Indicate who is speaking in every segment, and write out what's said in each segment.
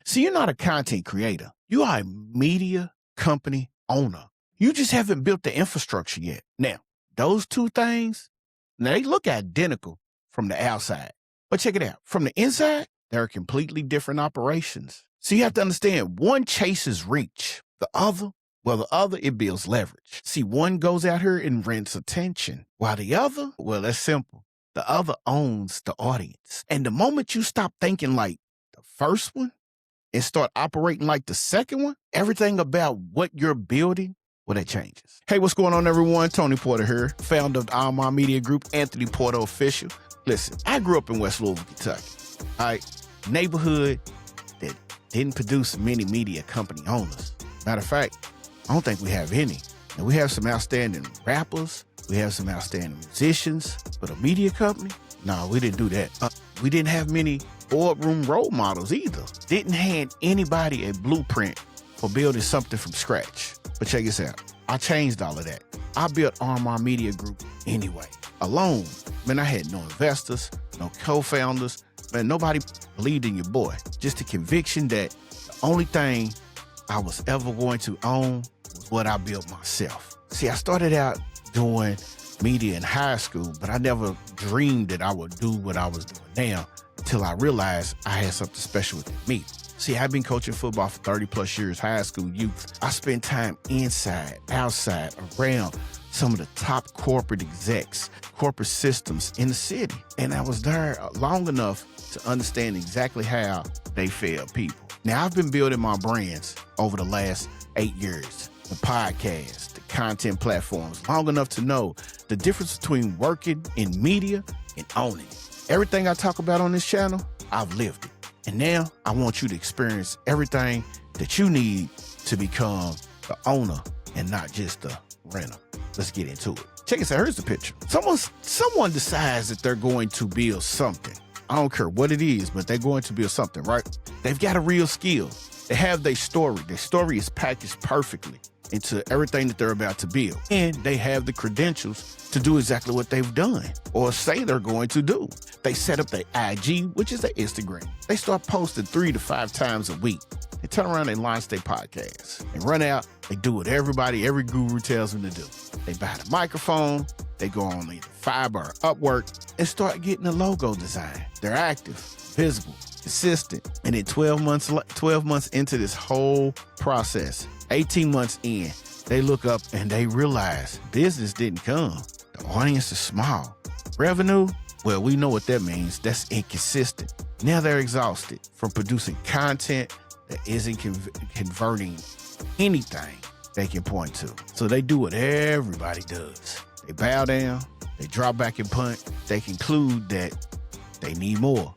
Speaker 1: See, you're not a content creator. You are a media company owner. You just haven't built the infrastructure yet. Now, those two things, now they look identical from the outside. But check it out. From the inside, they're completely different operations. So you have to understand, one chases reach. The other, it builds leverage. See, one goes out here and rents attention, while the other, well, that's simple. The other owns the audience. And the moment you stop thinking like the first one and start operating like the second one, everything about what you're building, well, that changes. Hey, what's going on, everyone? Tony Porter here, founder of the ARMON Media Group, Anthony Porter Official. Listen, I grew up in West Louisville, Kentucky. All right, neighborhood that didn't produce many media company owners. Matter of fact, I don't think we have any. And we have some outstanding rappers. We have some outstanding musicians. But a media company? No, we didn't do that. We didn't have many boardroom role models either. Didn't hand anybody a blueprint for building something from scratch. But check this out. I changed all of that. I built ARMON Media Group anyway. Alone. Man, I had no investors, no co-founders. Man, nobody believed in your boy. Just the conviction that the only thing I was ever going to own was what I built myself. See, I started out doing media in high school, but I never dreamed that I would do what I was doing now until I realized I had something special within me. See, I've been coaching football for 30 plus years, high school youth. I spent time inside, outside, around some of the top corporate execs, corporate systems in the city. And I was there long enough to understand exactly how they fail people. Now, I've been building my brands over the last 8 years, the podcast, the content platforms, long enough to know the difference between working in media and owning it. Everything I talk about on this channel, I've lived it. And now I want you to experience everything that you need to become the owner and not just the renter. Let's get into it. Check this out. Here's the picture. Someone decides that they're going to build something. I don't care what it is, but they're going to build something, right? They've got a real skill. They have their story. Their story is packaged perfectly into everything that they're about to build. And they have the credentials to do exactly what they've done or say they're going to do. They set up their IG, which is their Instagram. They start posting 3 to 5 times a week. They turn around and launch their podcast. They run out, they do what every guru tells them to do. They buy the microphone, they go on either Fiverr or Upwork and start getting a logo design. They're active, visible, consistent. And then 12 months into this whole process, 18 months in, they look up and they realize business didn't come. The audience is small. Revenue, well, we know what that means. That's inconsistent. Now they're exhausted from producing content that isn't converting anything they can point to. So they do what everybody does. They bow down, they drop back and punt. They conclude that they need more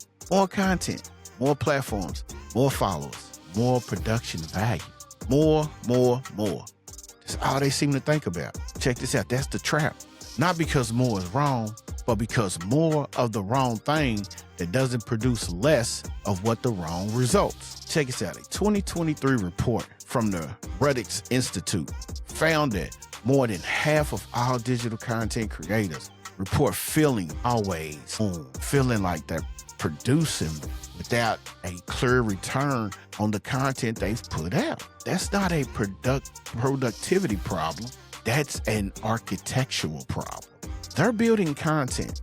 Speaker 1: content, more platforms, more followers, more production value, more. That's all they seem to think about. Check this out. That's the trap. Not because more is wrong, but because more of the wrong thing that doesn't produce less of what the wrong results. Check this out. A 2023 report from the Rudix Institute found that more than half of all digital content creators report feeling like they're producing without a clear return on the content they've put out. That's not a productivity problem. That's an architectural problem. They're building content,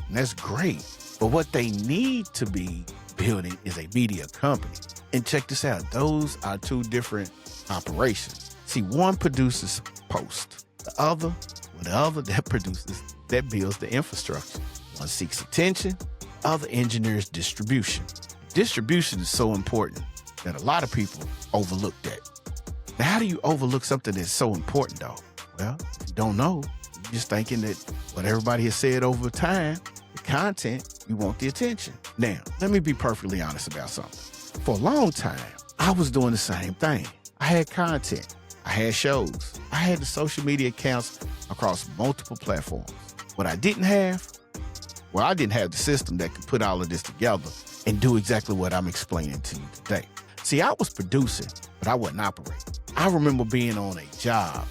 Speaker 1: and that's great. But what they need to be building is a media company. And check this out. Those are two different operations. See, one produces post. The other that builds the infrastructure. One seeks attention. The other engineers distribution. Distribution is so important that a lot of people overlook that. Now, how do you overlook something that's so important, though? Well, if you don't know, you're just thinking that what everybody has said over time, the content, you want the attention. Now, let me be perfectly honest about something. For a long time, I was doing the same thing. I had content. I had shows. I had the social media accounts across multiple platforms. What I didn't have, well, I didn't have the system that could put all of this together and do exactly what I'm explaining to you today. See, I was producing, but I wasn't operating. I remember being on a job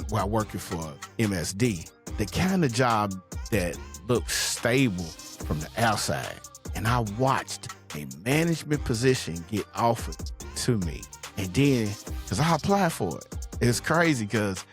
Speaker 1: while working for MSD, the kind of job that looked stable from the outside. And I watched a management position get offered to me. And then, because I applied for it. It's crazy because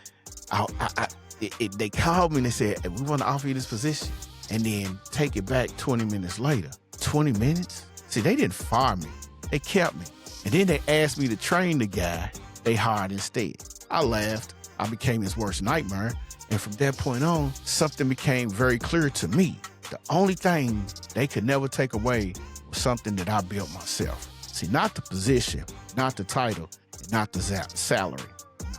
Speaker 1: they called me and they said, hey, we want to offer you this position. And then take it back 20 minutes later. 20 minutes? See, they didn't fire me. They kept me. And then they asked me to train the guy they hired instead. I laughed. I became his worst nightmare. And from that point on, something became very clear to me. The only thing they could never take away was something that I built myself. See, not the position, not the title, and not the salary.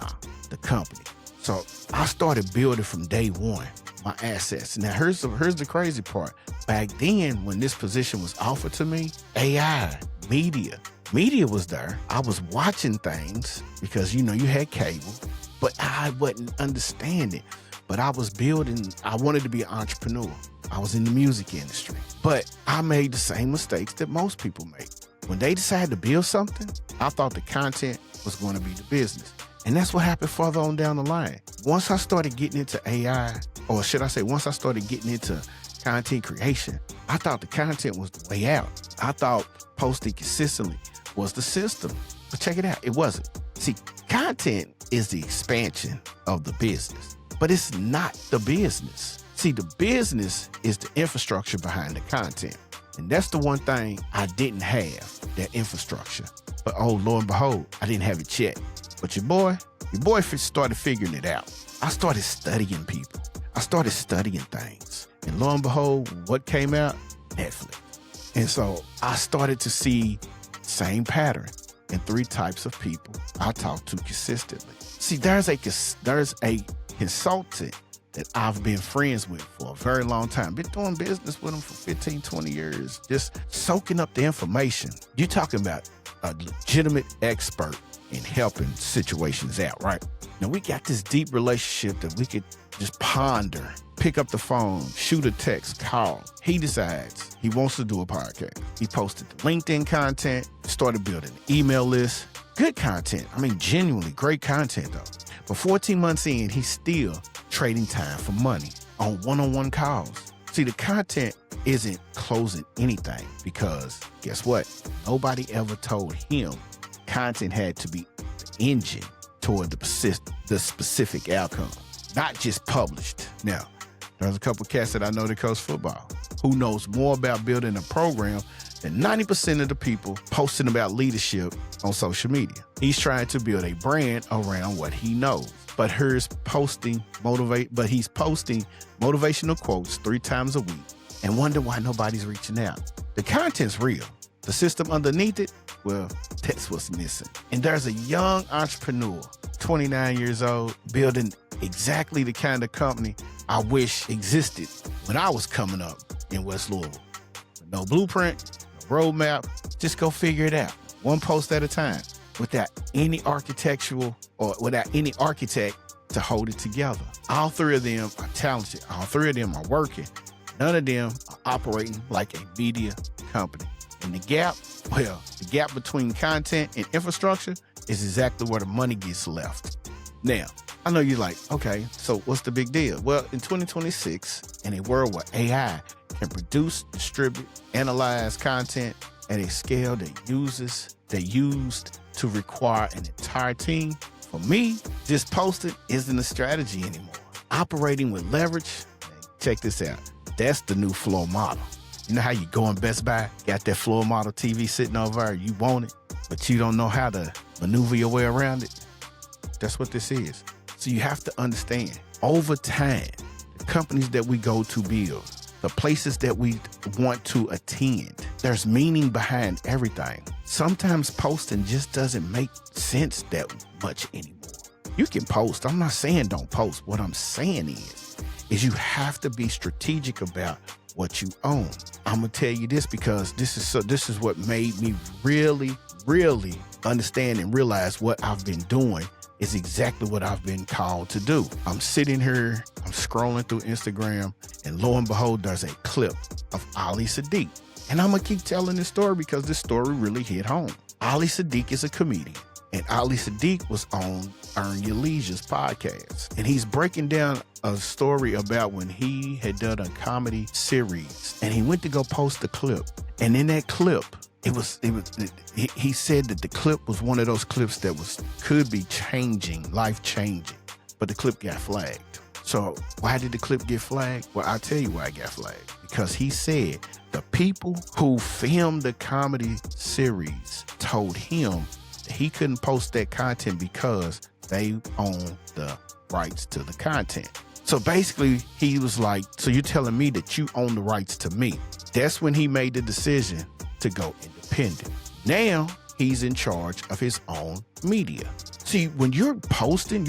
Speaker 1: Nah, the company. So I started building from day one my assets. Now, here's the crazy part. Back then, when this position was offered to me, AI, media was there. I was watching things because, you had cable, but I wasn't understanding. But I was building, I wanted to be an entrepreneur. I was in the music industry, but I made the same mistakes that most people make. When they decided to build something, I thought the content was going to be the business. And that's what happened further on down the line. Once I started getting into AI, or should I say, once I started getting into content creation, I thought the content was the way out. I thought posting consistently was the system. But check it out, it wasn't. See, content is the expansion of the business, but it's not the business. See, the business is the infrastructure behind the content. And that's the one thing I didn't have, that infrastructure. But oh, lo and behold, I didn't have it yet. But your boy started figuring it out. I started studying people. I started studying things. And lo and behold, what came out? Netflix. And so I started to see the same pattern in 3 types of people I talk to consistently. See, there's a consultant that I've been friends with for a very long time. Been doing business with them for 15, 20 years, just soaking up the information. You're talking about a legitimate expert in helping situations out, right? Now, we got this deep relationship that we could just ponder, pick up the phone, shoot a text, call. He decides he wants to do a podcast. He posted the LinkedIn content, started building an email list. Good content. I mean, genuinely great content, though. But 14 months in, he's still trading time for money on one-on-one calls. See, the content isn't closing anything because guess what? Nobody ever told him content had to be the engine toward the specific outcome, not just published. Now, there's a couple cats that I know that coach football who knows more about building a program than 90% of the people posting about leadership on social media. He's trying to build a brand around what he knows. But he's posting motivational quotes 3 times a week and wonder why nobody's reaching out. The content's real. The system underneath it, well, that's what's missing. And there's a young entrepreneur, 29 years old, building exactly the kind of company I wish existed when I was coming up in West Louisville. No blueprint, no roadmap, just go figure it out. One post at a time, without any architect to hold it together. All 3 of them are talented. All 3 of them are working. None of them are operating like a media company. And the gap between content and infrastructure is exactly where the money gets left. Now, I know you're like, okay, so what's the big deal? Well, in 2026, in a world where AI can produce, distribute, analyze content at a scale that used to require an entire team, for me, just posting isn't a strategy anymore. Operating with leverage, check this out. That's the new floor model. You know how you go in Best Buy, got that floor model TV sitting over there, you want it, but you don't know how to maneuver your way around it? That's what this is. So you have to understand, over time, the companies that we go to build, the places that we want to attend, there's meaning behind everything. Sometimes posting just doesn't make sense that much anymore. You can post. I'm not saying don't post. What I'm saying is you have to be strategic about what you own. I'm gonna tell you this because this is what made me really understand and realize what I've been doing is exactly what I've been called to do. I'm sitting here, I'm scrolling through Instagram, and lo and behold, there's a clip of Ali Sadiq. And I'm gonna keep telling this story because this story really hit home. Ali Sadiq is a comedian, and Ali Sadiq was on Earn Your Leisure's podcast. And he's breaking down a story about when he had done a comedy series, and he went to go post the clip. And in that clip, he said that the clip was one of those clips that could be life changing, but the clip got flagged. So why did the clip get flagged? Well, I'll tell you why it got flagged. Because he said the people who filmed the comedy series told him that he couldn't post that content because they own the rights to the content. So basically, he was like, so you're telling me that you own the rights to me. That's when he made the decision to go independent. Now he's in charge of his own media. See, when you're posting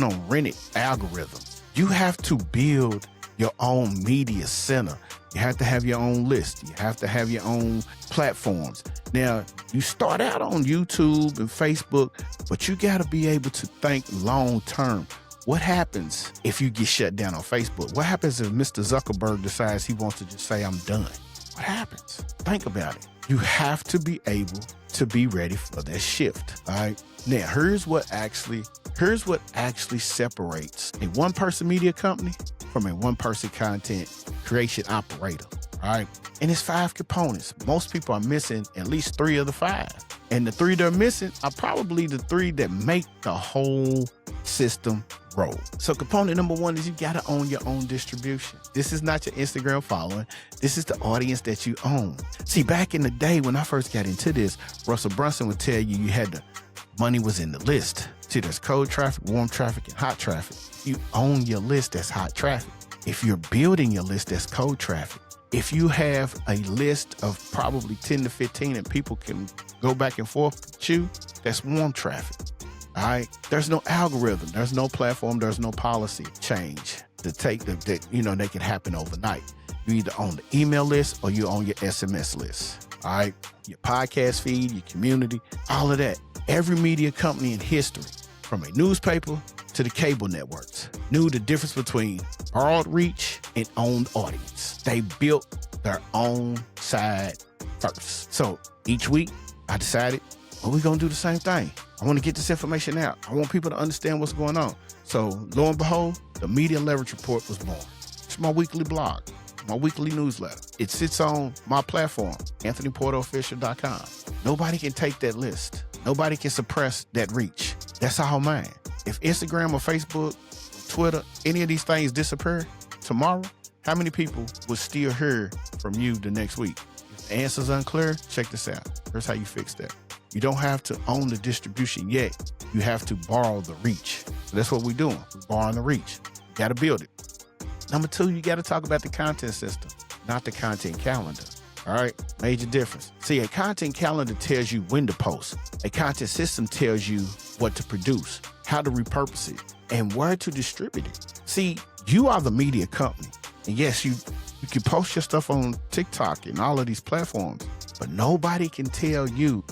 Speaker 1: on rented algorithms. You have to build your own media center. You have to have your own list. You have to have your own platforms. Now, you start out on YouTube and Facebook, but you got to be able to think long term. What happens if you get shut down on Facebook? What happens if Mr. Zuckerberg decides he wants to just say, I'm done? What happens? Think about it. You have to be able to be ready for that shift. All right. Now, here's what actually separates a one-person media company from a one-person content creation operator. All right. And it's 5 components. Most people are missing at least 3 of the 5. And the 3 they're missing are probably the 3 that make the whole system roll. So component number 1 is you got to own your own distribution. This is not your Instagram following. This is the audience that you own. See, back in the day when I first got into this, Russell Brunson would tell you money was in the list. See, there's cold traffic, warm traffic, and hot traffic. You own your list, that's hot traffic. If you're building your list, that's cold traffic. If you have a list of probably 10 to 15 and people can go back and forth with you, that's warm traffic. All right. There's no algorithm. There's no platform. There's no policy change to take that can happen overnight. You either own the email list or you own your SMS list. All right. Your podcast feed, your community, all of that. Every media company in history, from a newspaper to the cable networks, knew the difference between broad reach and owned audience. They built their own side first. So each week I decided, we're going to do the same thing. I want to get this information out. I want people to understand what's going on. So lo and behold, the Media Leverage Report was born. It's my weekly blog, my weekly newsletter. It sits on my platform, AnthonyPorterOfficial.com. Nobody can take that list. Nobody can suppress that reach. That's all mine. If Instagram or Facebook, Twitter, any of these things disappear tomorrow, how many people will still hear from you the next week? If the answer's unclear, check this out. Here's how you fix that. You don't have to own the distribution yet. You have to borrow the reach. So that's what we're doing. We're borrowing the reach. You got to build it. Number 2, you got to talk about the content system, not the content calendar. All right, major difference. See, a content calendar tells you when to post. A content system tells you what to produce, how to repurpose it, and where to distribute it. See, you are the media company. And yes, you can post your stuff on TikTok and all of these platforms, but nobody can tell you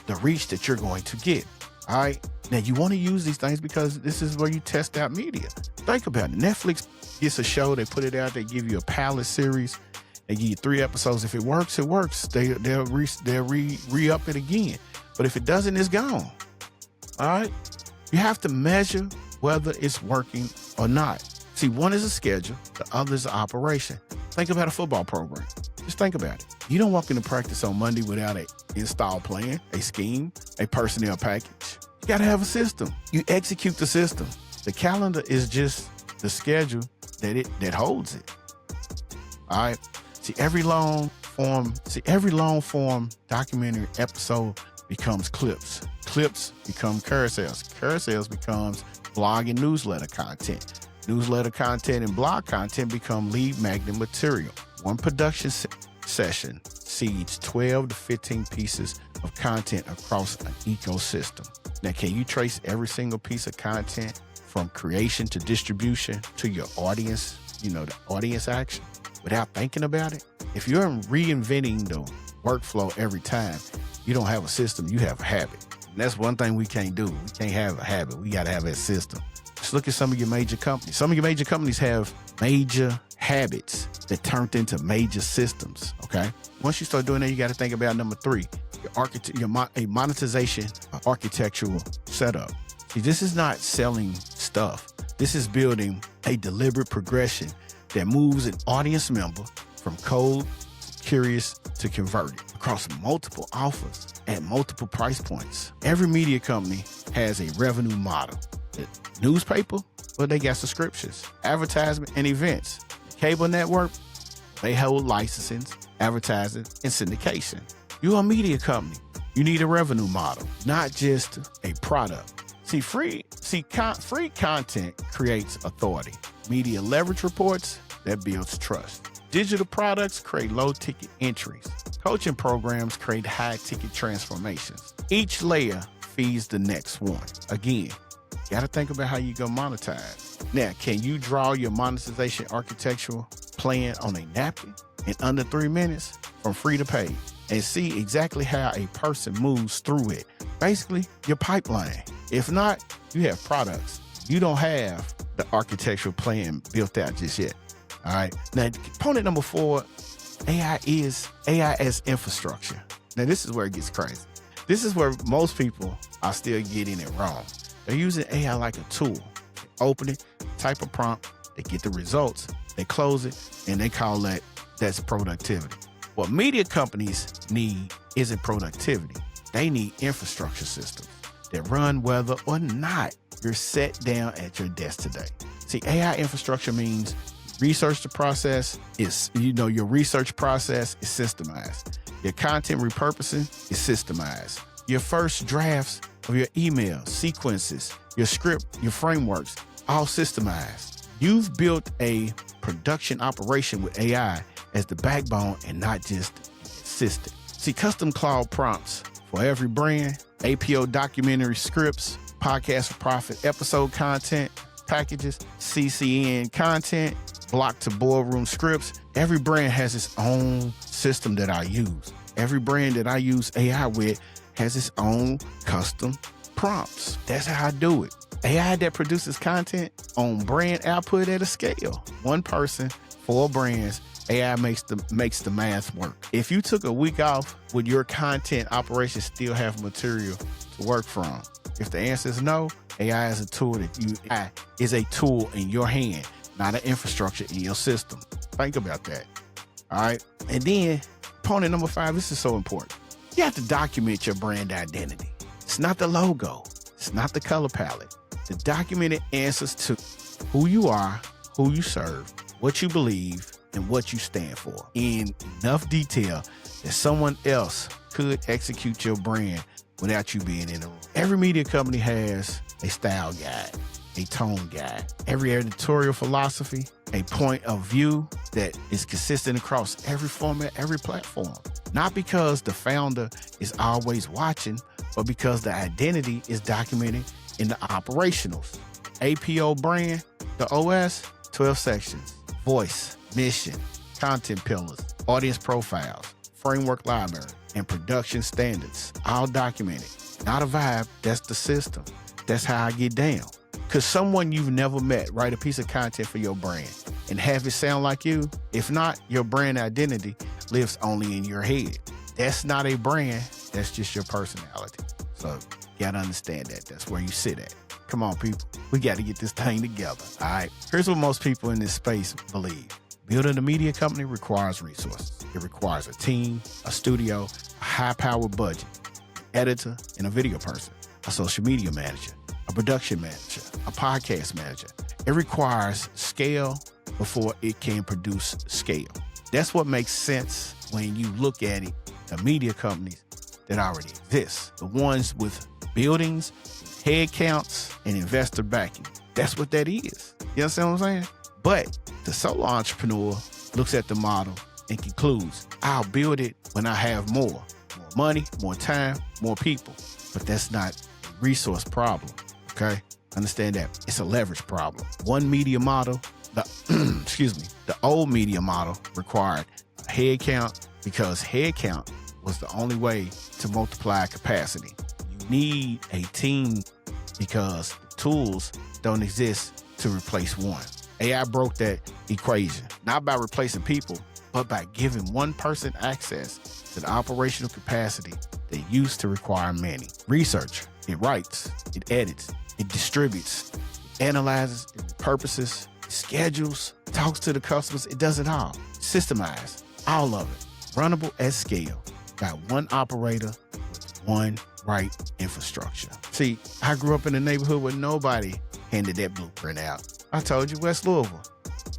Speaker 1: the reach that you're going to get. All right, now you want to use these things because this is where you test out media. Think about it. Netflix gets a show, they put it out, they give you a pilot series. They give you 3 episodes. If it works, it works. They'll re-up it again. But if it doesn't, it's gone. All right? You have to measure whether it's working or not. See, one is a schedule. The other is an operation. Think about a football program. Just think about it. You don't walk into practice on Monday without an install plan, a scheme, a personnel package. You got to have a system. You execute the system. The calendar is just the schedule that holds it. All right? See, every long form documentary episode becomes clips. Clips become carousels. Carousels becomes blog and newsletter content. Newsletter content and blog content become lead magnet material. One production session seeds 12 to 15 pieces of content across an ecosystem. Now, can you trace every single piece of content from creation to distribution to your audience, the audience action? Without thinking about it? If you're reinventing the workflow every time, you don't have a system, you have a habit. And that's one thing we can't do. We can't have a habit. We got to have a system. Just look at some of your major companies. Some of your major companies have major habits that turned into major systems, okay? Once you start doing that, you got to think about number 3, a monetization architectural setup. See, this is not selling stuff. This is building a deliberate progression that moves an audience member from cold, curious to convert it across multiple offers at multiple price points. Every media company has a revenue model. The newspaper, well, they got subscriptions, advertisement, and events. The cable network, they hold licensing, advertising, and syndication. You're a media company. You need a revenue model, not just a product. Free content creates authority. Media leverage reports, that builds trust. Digital products create low-ticket entries. Coaching programs create high-ticket transformations. Each layer feeds the next one. Again, you gotta think about how you gonna monetize. Now, can you draw your monetization architectural plan on a napkin in under 3 minutes from free to paid and see exactly how a person moves through it? Basically, your pipeline. If not, you have products. You don't have the architectural plan built out just yet. All right. Now, component number 4, AI as infrastructure. Now, this is where it gets crazy. This is where most people are still getting it wrong. They're using AI like a tool. They open it, type a prompt, they get the results, they close it, and they call that's productivity. What media companies need isn't productivity. They need infrastructure systems that run whether or not you're set down at your desk today. See, AI infrastructure means research the process is, your research process is systemized. Your content repurposing is systemized. Your first drafts of your email, sequences, your script, your frameworks, all systemized. You've built a production operation with AI as the backbone and not just assistant. See, custom cloud prompts for every brand, APO documentary scripts, podcast for profit, episode content, packages, CCN content, block to boardroom scripts. Every brand has its own system that I use. Every brand that I use AI with has its own custom prompts. That's how I do it. AI that produces content on brand output at a scale. One person, 4 brands. AI makes the math work. If you took a week off, would your content operation still have material to work from? If the answer is no, AI is a tool in your hand, not an infrastructure in your system. Think about that. All right. And then component number 5, this is so important. You have to document your brand identity. It's not the logo. It's not the color palette. The documented answers to who you are, who you serve, what you believe, and what you stand for in enough detail that someone else could execute your brand without you being in the room. Every media company has a style guide, a tone guide, every editorial philosophy, a point of view that is consistent across every format, every platform. Not because the founder is always watching, but because the identity is documented in the operationals. APO brand, the OS, 12 sections, voice, mission, content pillars, audience profiles, framework library, and production standards, all documented. Not a vibe, that's the system. That's how I get down. Could someone you've never met write a piece of content for your brand and have it sound like you? If not, your brand identity lives only in your head. That's not a brand, that's just your personality. So you gotta understand that. That's where you sit at. Come on, people. We gotta get this thing together, all right? Here's what most people in this space believe. Building a media company requires resources. It requires a team, a studio, a high-powered budget, an editor, and a video person, a social media manager, a production manager, a podcast manager. It requires scale before it can produce scale. That's what makes sense when you look at it, the media companies that already exist, the ones with buildings, head counts, and investor backing. That's what that is. You understand what I'm saying? But the solo entrepreneur looks at the model and concludes, I'll build it when I have more money, more time, more people. But that's not a resource problem, okay? Understand that. It's a leverage problem. One media model, the old media model required a head count because head count was the only way to multiply capacity. You need a team because tools don't exist to replace one. AI broke that equation, not by replacing people, but by giving one person access to the operational capacity that used to require many. Research, it writes, it edits, it distributes, it analyzes, it repurposes, it schedules, talks to the customers, it does it all. Systemized, all of it. runnable at scale, got one operator with one right infrastructure. See, I grew up in a neighborhood where nobody handed that blueprint out. I told you, West Louisville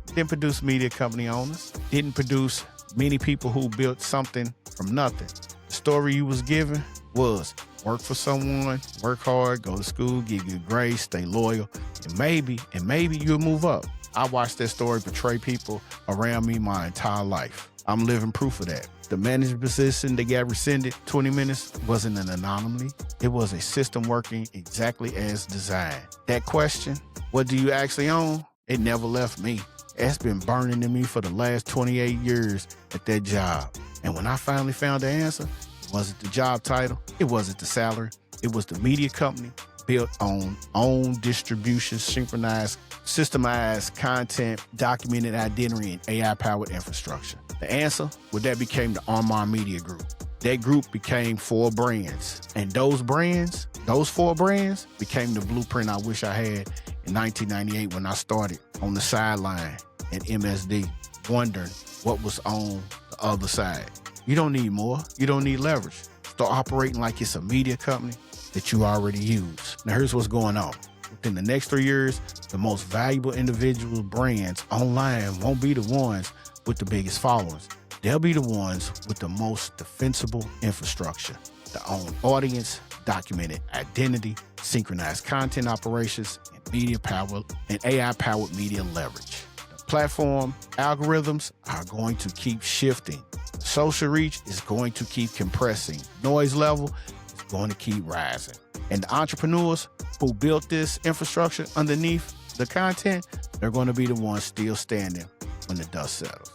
Speaker 1: didn't produce media company owners, didn't produce many people who built something from nothing. The story you was given was work for someone, work hard, go to school, get good grades, stay loyal, and maybe you'll move up. I watched that story portray people around me my entire life. I'm living proof of that. The management position that got rescinded 20 minutes wasn't an anomaly. It was a system working exactly as designed. That question, what do you actually own? It never left me. It's been burning in me for the last 28 years at that job. And when I finally found the answer, it wasn't the job title, it wasn't the salary, it was the media company built on own distribution, synchronized, systemized content, documented identity, and AI-powered infrastructure. The answer, well, that became the ARMON Media Group. That group became 4 brands. And those 4 brands, became the blueprint I wish I had in 1998 when I started on the sideline at MSD, wondering what was on the other side. You don't need more. You don't need leverage. Start operating like it's a media company that you already use. Now, here's what's going on. Within the next 3 years, the most valuable individual brands online won't be the ones with the biggest followers. They'll be the ones with the most defensible infrastructure, the own audience, documented identity, synchronized content operations, and media-powered and AI-powered media leverage. The platform algorithms are going to keep shifting. Social reach is going to keep compressing. Noise level is going to keep rising. And the entrepreneurs who built this infrastructure underneath the content, they're going to be the ones still standing when the dust settles.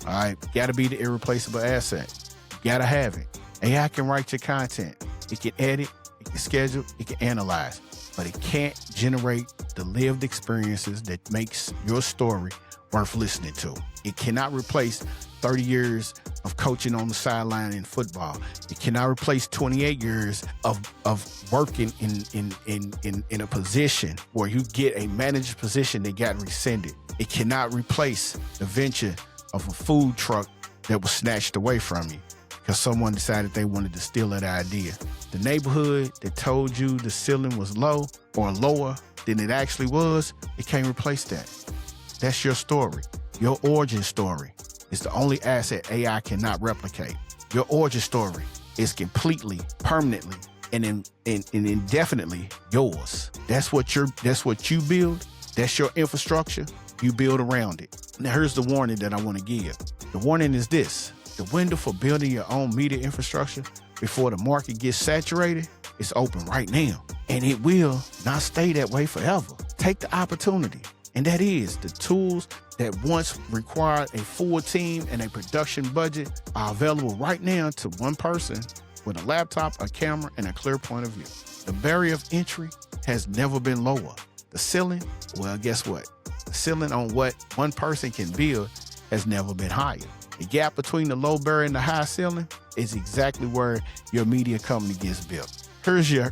Speaker 1: All right, got to be the irreplaceable asset. You got to have it. AI can write your content. It can edit, it can schedule, it can analyze, but it can't generate the lived experiences that makes your story worth listening to. It cannot replace 30 years of coaching on the sideline in football. It cannot replace 28 years of working in a position where you get a manager position that got rescinded. It cannot replace the venture of a food truck that was snatched away from you because someone decided they wanted to steal that idea. The neighborhood that told you the ceiling was low or lower than it actually was, it can't replace that. That's your story. Your origin story is the only asset AI cannot replicate. Your origin story is completely, permanently, and indefinitely yours. That's what you build. That's your infrastructure. You build around it. Now, here's the warning that I want to give. The warning is this. The window for building your own media infrastructure before the market gets saturated is open right now. And it will not stay that way forever. Take the opportunity. And that is the tools that once required a full team and a production budget are available right now to one person with a laptop, a camera, and a clear point of view. The barrier of entry has never been lower. The ceiling, well, guess what? The ceiling on what one person can build has never been higher. The gap between the low barrier and the high ceiling is exactly where your media company gets built. Here's your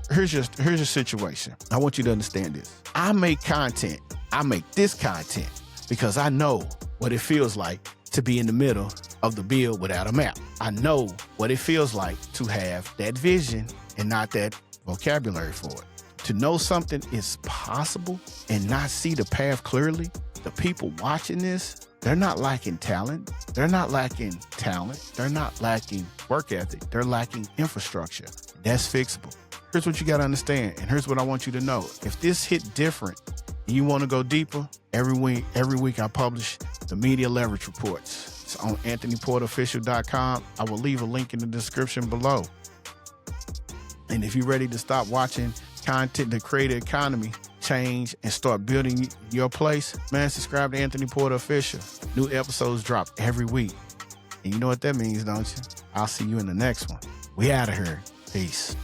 Speaker 1: situation. I want you to understand this. I make content. I make this content because I know what it feels like to be in the middle of the build without a map. I know what it feels like to have that vision and not that vocabulary for it. To know something is possible and not see the path clearly, the people watching this, they're not lacking talent. They're not lacking talent. They're not lacking work ethic. They're lacking infrastructure. That's fixable. Here's what you got to understand, and here's what I want you to know. If this hit different and you want to go deeper, every week I publish the Media Leverage Reports. It's on AnthonyPorterOfficial.com. I will leave a link in the description below. And if you're ready to stop watching content, the creator economy change and start building your place, man, subscribe to Anthony Porter Official. New episodes drop every week. And you know what that means, don't you? I'll see you in the next one. We out of here. Peace.